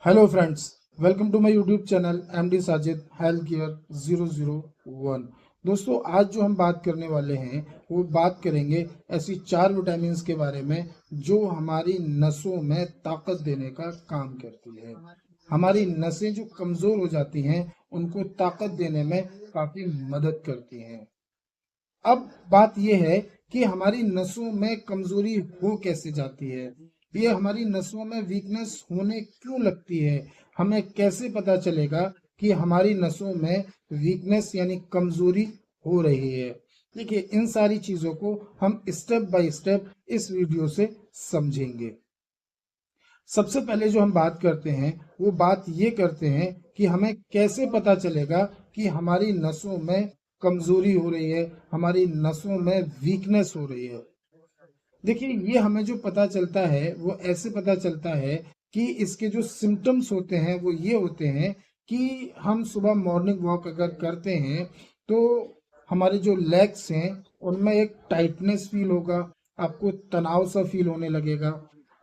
Hello friends, welcome to my YouTube channel MD Sajid health care 001। दोस्तों, आज जो हम बात करने वाले हैं वो बात करेंगे ऐसी 4 विटामिन्स के बारे में जो हमारी नसों में ताकत देने का काम करती है। हमारी नसें जो कमज़ोर हो जाती हैं उनको ताकत देने में काफ़ी मदद करती हैं। अब बात यह है कि हमारी नसों में कमजोरी हो कैसे जाती है, ये हमारी नसों में वीकनेस होने क्यों लगती है, हमें कैसे पता चलेगा कि हमारी नसों में वीकनेस यानी कमजोरी हो रही है। देखिए, इन सारी चीजों को हम स्टेप बाय स्टेप इस वीडियो से समझेंगे। सबसे पहले जो हम बात करते हैं वो बात ये करते हैं कि हमें कैसे पता चलेगा कि हमारी नसों में कमजोरी हो रही है, हमारी नसों में वीकनेस हो रही है। देखिए, ये हमें जो पता चलता है वो ऐसे पता चलता है कि इसके जो सिम्टम्स होते हैं वो ये होते हैं कि हम सुबह मॉर्निंग वॉक अगर करते हैं तो हमारे जो लेग्स हैं उनमें एक टाइटनेस फील होगा, आपको तनाव सा फील होने लगेगा।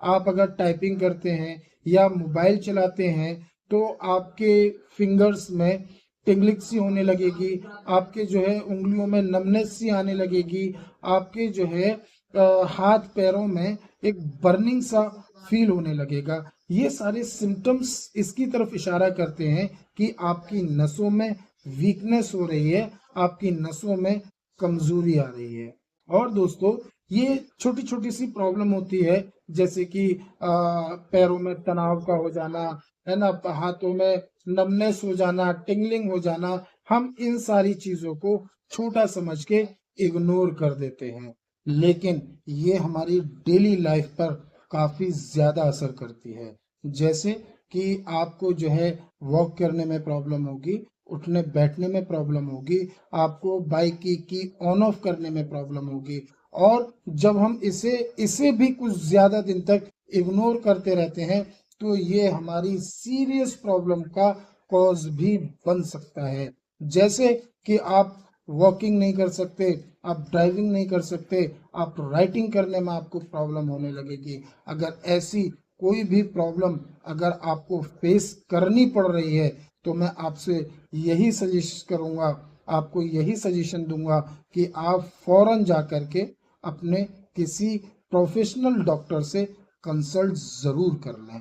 आप अगर टाइपिंग करते हैं या मोबाइल चलाते हैं तो आपके फिंगर्स में टिंगलिंग सी होने लगेगी, आपके जो है उंगलियों में नमनेस सी आने लगेगी, आपके जो है हाथ पैरों में एक बर्निंग सा फील होने लगेगा। ये सारे सिम्टम्स इसकी तरफ इशारा करते हैं कि आपकी नसों में वीकनेस हो रही है, आपकी नसों में कमजोरी आ रही है। और दोस्तों, ये छोटी छोटी सी प्रॉब्लम होती है, जैसे कि पैरों में तनाव का हो जाना, है ना, हाथों में नमनेस हो जाना, टिंगलिंग हो जाना। हम इन सारी चीजों को छोटा समझ के इग्नोर कर देते हैं, लेकिन ये हमारी डेली लाइफ पर काफी ज्यादा असर करती है। जैसे कि आपको जो है वॉक करने में प्रॉब्लम होगी, उठने बैठने में प्रॉब्लम होगी, आपको बाइक की ऑन ऑफ करने में प्रॉब्लम होगी। और जब हम इसे इसे भी कुछ ज्यादा दिन तक इग्नोर करते रहते हैं तो ये हमारी सीरियस प्रॉब्लम का कॉज भी बन सकता है। जैसे कि आप वॉकिंग नहीं कर सकते, आप ड्राइविंग नहीं कर सकते, आप राइटिंग करने में आपको प्रॉब्लम होने लगेगी। अगर ऐसी कोई भी प्रॉब्लम अगर आपको फेस करनी पड़ रही है तो मैं आपसे यही सजेस्ट करूंगा, आपको यही सजेशन दूंगा कि आप फौरन जा करके अपने किसी प्रोफेशनल डॉक्टर से कंसल्ट जरूर कर लें।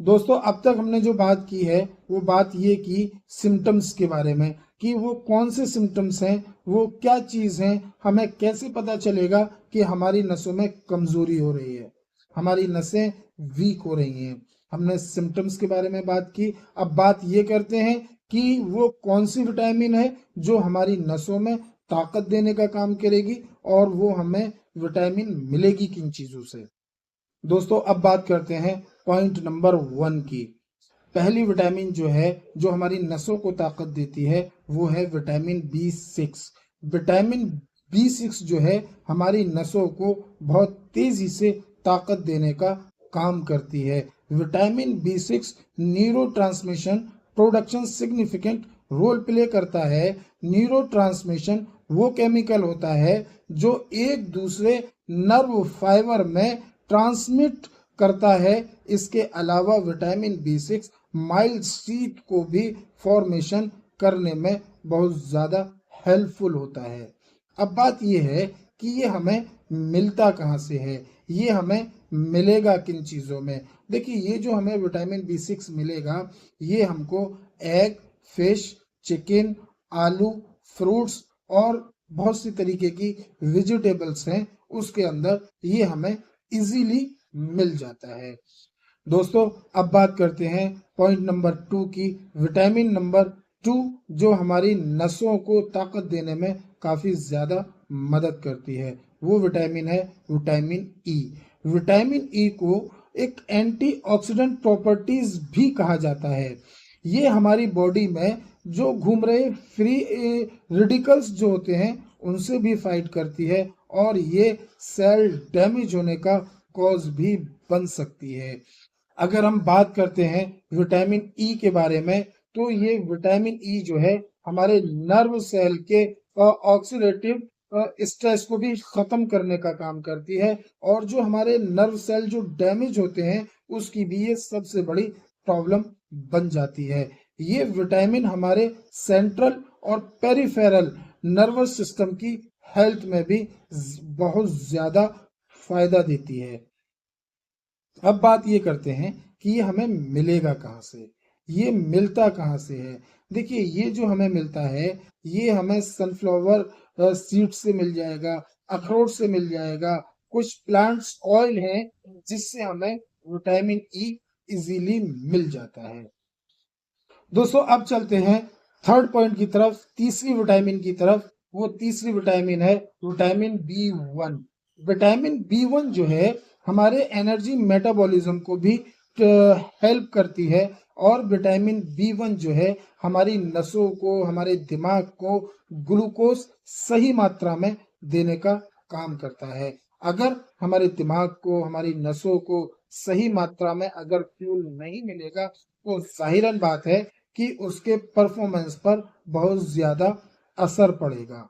दोस्तों, अब तक हमने जो बात की है वो बात ये की सिम्टम्स के बारे में कि वो कौन से सिम्टम्स हैं, वो क्या चीज है, हमें कैसे पता चलेगा कि हमारी नसों में कमजोरी हो रही है, हमारी नसें वीक हो रही हैं। हमने सिम्टम्स के बारे में बात की। अब बात ये करते हैं कि वो कौन सी विटामिन है जो हमारी नसों में ताकत देने का काम करेगी और वो हमें विटामिन मिलेगी किन चीजों से। दोस्तों, अब बात करते हैं पॉइंट नंबर 1 की। पहली विटामिन जो है जो हमारी नसों को ताकत देती है वो है विटामिन B6। विटामिन B6 जो है हमारी नसों को बहुत तेजी से ताकत देने का काम करती है। Vitamin B6 neurotransmission production significant role play करता है। न्यूरोट्रांसमिशन वो केमिकल होता है जो एक दूसरे नर्व फाइबर में ट्रांसमिट करता है। इसके अलावा विटामिन B6 माइल्ड शीत को भी फॉर्मेशन करने में बहुत ज़्यादा हेल्पफुल होता है। अब बात यह है कि ये हमें मिलता कहाँ से है, ये हमें मिलेगा किन चीज़ों में। देखिए, ये जो हमें विटामिन B6 मिलेगा ये हमको एग, फिश, चिकन, आलू, फ्रूट्स और बहुत सी तरीके की वेजिटेबल्स हैं उसके अंदर ये हमें इजीली मिल जाता है। दोस्तों, अब बात करते हैं पॉइंट नंबर 2 की। विटामिन नंबर 2 जो हमारी नसों को ताकत देने में काफी ज्यादा मदद करती है वो विटामिन है विटामिन ई। विटामिन ई को एक एंटीऑक्सीडेंट प्रॉपर्टीज भी कहा जाता है। ये हमारी बॉडी में जो घूम रहे फ्री रेडिकल्स जो होते हैं उनसे भी फाइट करती है और ये सेल डैमेज होने का कॉज भी बन सकती है। अगर हम बात करते हैं विटामिन ई के बारे में तो ये विटामिन ई जो है हमारे नर्व सेल के ऑक्सीडेटिव स्ट्रेस को भी खत्म करने का काम करती है और जो हमारे नर्व सेल जो डैमेज होते हैं उसकी भी ये सबसे बड़ी प्रॉब्लम बन जाती है। ये विटामिन हमारे सेंट्रल और पेरिफेरल नर्वस सिस्टम की हेल्थ में भी बहुत ज्यादा फायदा देती है। अब बात ये करते हैं कि ये हमें मिलेगा कहाँ से, ये मिलता कहाँ से है। देखिए, ये जो हमें मिलता है ये हमें सनफ्लावर सीड से मिल जाएगा, अखरोट से मिल जाएगा, कुछ प्लांट्स ऑयल हैं जिससे हमें विटामिन ई इजीली मिल जाता है। दोस्तों, अब चलते हैं थर्ड पॉइंट की तरफ, तीसरी विटामिन की तरफ। वो तीसरी विटामिन है विटामिन बी 1। विटामिन बी 1 जो है हमारे एनर्जी मेटाबॉलिज्म को भी हेल्प करती है। और विटामिन बी 1 जो है हमारी नसों को, हमारे दिमाग को ग्लूकोज सही मात्रा में देने का काम करता है। अगर हमारे दिमाग को, हमारी नसों को सही मात्रा में अगर फ्यूल नहीं मिलेगा तो जाहिरन बात है कि उसके परफॉर्मेंस पर बहुत ज्यादा असर पड़ेगा।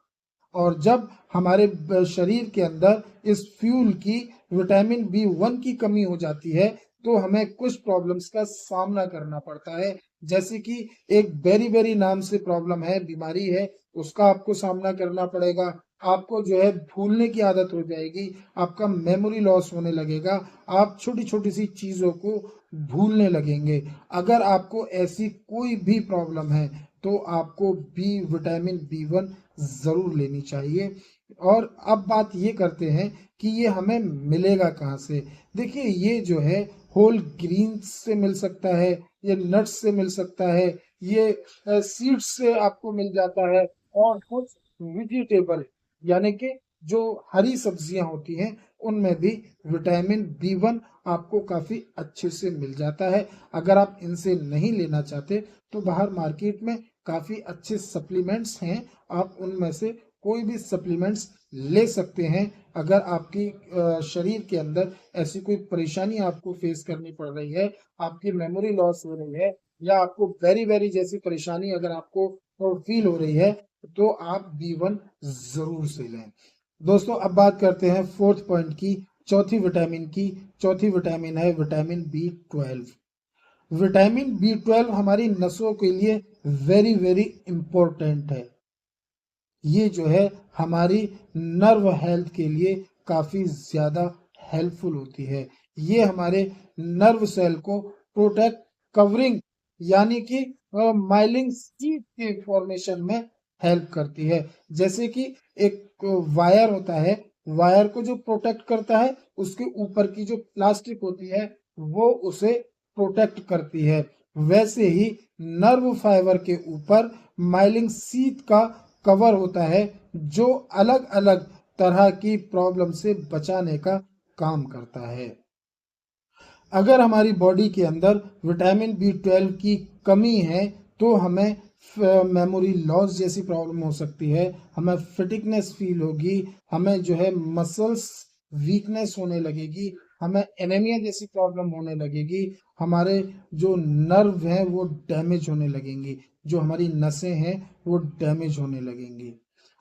और जब हमारे शरीर के अंदर इस फ्यूल की, विटामिन बी 1 की कमी हो जाती है तो हमें कुछ प्रॉब्लम्स का सामना करना पड़ता है। जैसे कि एक बेरी नाम से प्रॉब्लम है, बीमारी है, उसका आपको सामना करना पड़ेगा। आपको जो है भूलने की आदत हो जाएगी, आपका मेमोरी लॉस होने लगेगा, आप छोटी छोटी सी चीजों को भूलने लगेंगे। अगर आपको ऐसी कोई भी प्रॉब्लम है तो आपको विटामिन बी 1 जरूर लेनी चाहिए। और अब बात ये करते हैं कि ये हमें मिलेगा कहाँ से। देखिए, ये जो है होल ग्रीन्स से मिल सकता है, ये नट्स से मिल सकता है, ये सीड्स से आपको मिल जाता है, और कुछ वेजिटेबल यानी कि जो हरी सब्जियां होती हैं उनमें भी विटामिन बी 1 आपको काफी अच्छे से मिल जाता है। अगर आप इनसे नहीं लेना चाहते तो बाहर मार्केट में काफी अच्छे सप्लीमेंट्स हैं, आप उनमें से कोई भी सप्लीमेंट्स ले सकते हैं। अगर आपकी शरीर के अंदर ऐसी कोई परेशानी आपको फेस करनी पड़ रही है, आपकी मेमोरी लॉस हो रही है, या आपको वेरी जैसी परेशानी अगर आपको फील हो रही है तो आप बी 1 जरूर से लें। दोस्तों, अब बात करते हैं फोर्थ पॉइंट की, चौथी विटामिन की। चौथी विटामिन है विटामिन बी 12। विटामिन बी 12 हमारी नसों के लिए वेरी इंपॉर्टेंट है। ये जो है हमारी नर्व हेल्थ के लिए काफी ज्यादा हेल्पफुल होती है। ये हमारे नर्व सेल को प्रोटेक्ट, कवरिंग यानी कि माइलिन शीट के फॉर्मेशन में हेल्प करती है। जैसे कि एक वायर होता है, वायर को जो प्रोटेक्ट करता है उसके ऊपर की जो प्लास्टिक होती है वो उसे प्रोटेक्ट करती है। वैसे ही नर्व फाइबर के ऊपर माइलिन शीट का कवर होता है जो अलग अलग तरह की प्रॉब्लम से बचाने का काम करता है। अगर हमारी बॉडी के अंदर विटामिन बी 12 की कमी है तो हमें मेमोरी लॉस जैसी प्रॉब्लम हो सकती है, हमें फिटिकनेस फील होगी, हमें जो है मसल्स वीकनेस होने लगेगी, हमें एनीमिया जैसी प्रॉब्लम होने लगेगी, हमारे जो नर्व हैं वो डैमेज होने लगेंगी, जो हमारी नसें हैं वो डैमेज होने लगेंगी।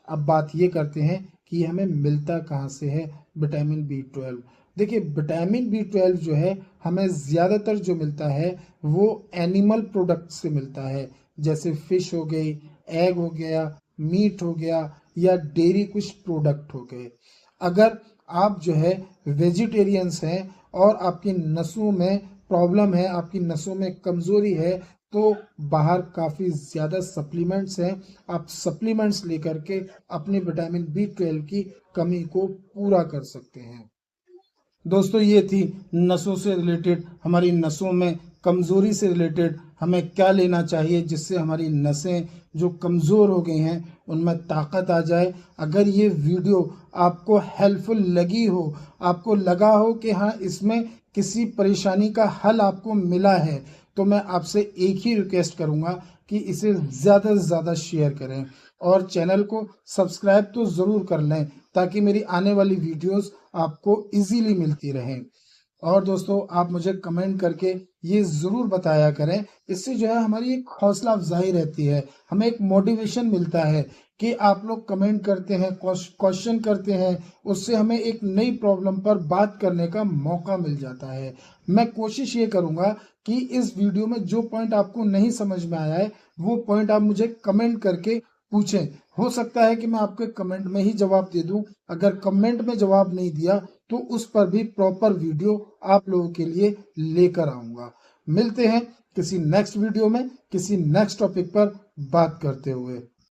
अब बात ये करते हैं कि हमें मिलता कहाँ से है विटामिन बी 12। देखिए, विटामिन बी 12 जो है हमें ज़्यादातर जो मिलता है वो एनिमल प्रोडक्ट से मिलता है। जैसे फिश हो गई, एग हो गया, मीट हो गया, या डेयरी कुछ प्रोडक्ट हो गए। अगर आप जो है वेजिटेरियंस हैं और आपकी नसों में प्रॉब्लम है, आपकी नसों में कमज़ोरी है, तो बाहर काफ़ी ज़्यादा सप्लीमेंट्स हैं, आप सप्लीमेंट्स लेकर के अपने विटामिन बी 12 की कमी को पूरा कर सकते हैं। दोस्तों, ये थी नसों से रिलेटेड, हमारी नसों में कमज़ोरी से रिलेटेड हमें क्या लेना चाहिए जिससे हमारी नसें जो कमज़ोर हो गई हैं उनमें ताकत आ जाए। अगर ये वीडियो आपको हेल्पफुल लगी हो, आपको लगा हो कि हाँ इसमें किसी परेशानी का हल आपको मिला है, तो मैं आपसे एक ही रिक्वेस्ट करूँगा कि इसे ज़्यादा से ज़्यादा शेयर करें और चैनल को सब्सक्राइब तो ज़रूर कर लें ताकि मेरी आने वाली वीडियोस आपको इजीली मिलती रहें। और दोस्तों, आप मुझे कमेंट करके ये ज़रूर बताया करें, इससे जो है हमारी एक हौसला अफजाई रहती है, हमें एक मोटिवेशन मिलता है कि आप लोग कमेंट करते हैं, क्वेश्चन करते हैं, उससे हमें एक नई प्रॉब्लम पर बात करने का मौका मिल जाता है। मैं कोशिश ये करूंगा कि इस वीडियो में जो पॉइंट आपको नहीं समझ में आया है वो पॉइंट आप मुझे कमेंट करके पूछें। हो सकता है कि मैं आपके कमेंट में ही जवाब दे दूं। अगर कमेंट में जवाब नहीं दिया तो उस पर भी प्रॉपर वीडियो आप लोगों के लिए लेकर आऊंगा। मिलते हैं किसी नेक्स्ट वीडियो में किसी नेक्स्ट टॉपिक पर बात करते हुए।